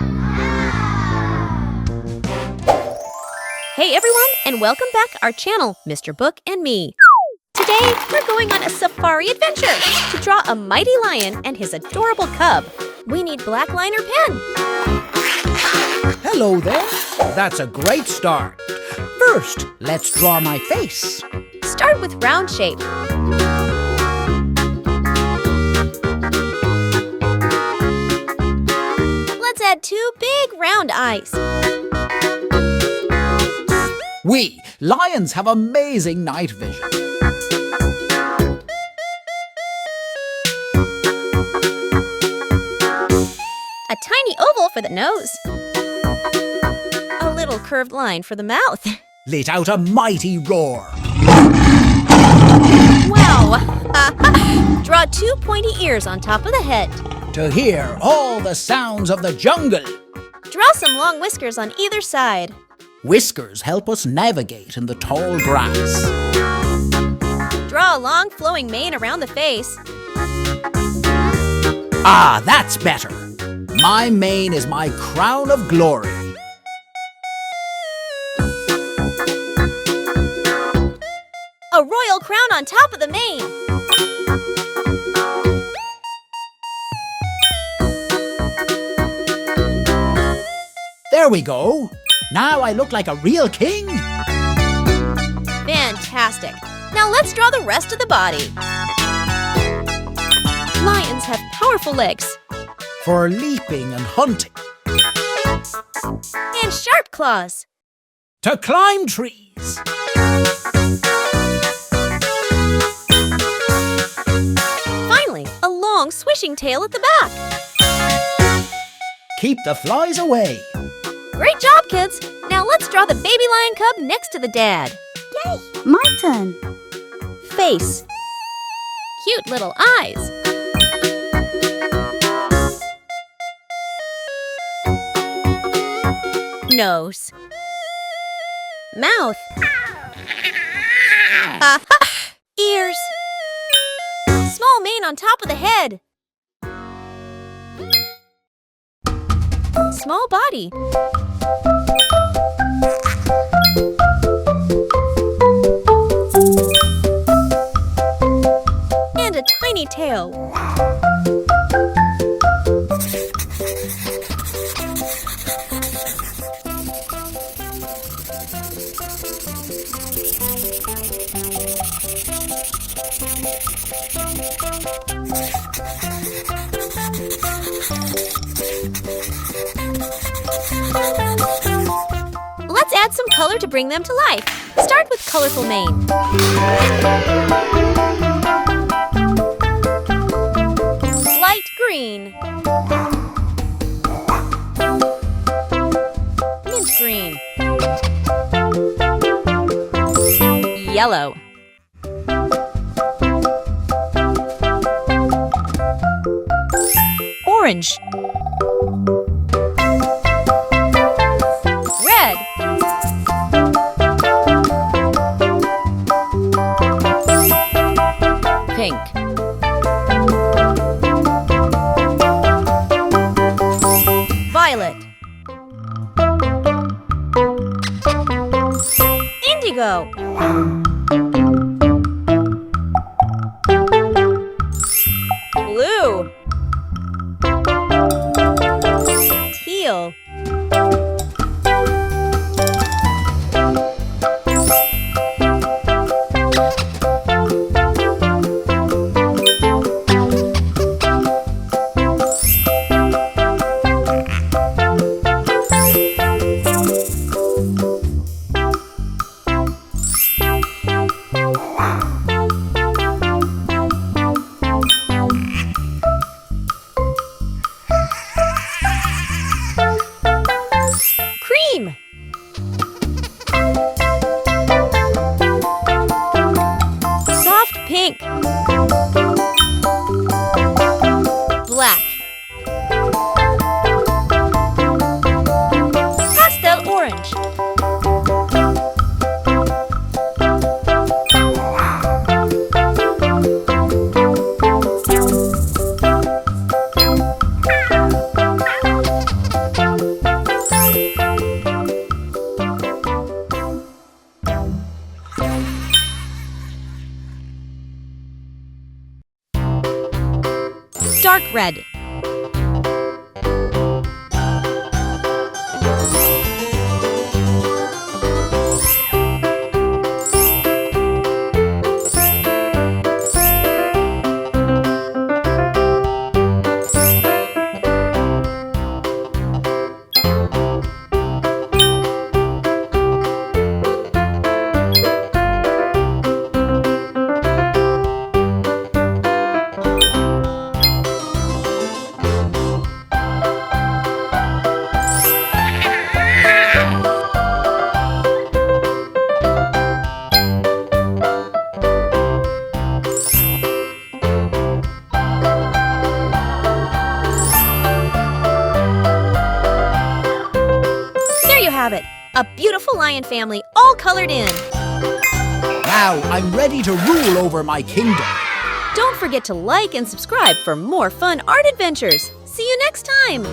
Hey everyone, and welcome back our channel, Mr. Book and me. Today, we're going on a safari adventure to draw a mighty lion and his adorable cub. We need black liner pen. Hello there. That's a great start. First, let's draw my face. Start with round shape. Let's add 2 big round eyes. We lions have amazing night vision. A tiny oval for the nose. A little curved line for the mouth. Let out a mighty roar. Wow! Draw 2 pointy ears on top of the head. To hear all the sounds of the jungle. Draw some long whiskers on either side. Whiskers help us navigate in the tall grass. Draw a long flowing mane around the face. Ah, that's better. My mane is my crown of glory. A royal crown on top of the mane. There we go. Now I look like a real king. Fantastic. Now let's draw the rest of the body. Lions have powerful legs. For leaping and hunting. And sharp claws. To climb trees. Finally, a long swishing tail at the back. Keep the flies away. Great job, kids! Now let's draw the baby lion cub next to the dad. Yay! My turn. Face. Cute little eyes. Nose. Mouth. Ears. Small mane on top of the head. Small body. And a tiny tail. Let's add some color to bring them to life. Start with colorful mane. Light green. Mint green. Yellow. Orange. Red. Pink. Violet. Indigo. Blue. Teal. red. Have it. A beautiful lion family all colored in. Now I'm ready to rule over my kingdom. Don't forget to like and subscribe for more fun art adventures. See you next time.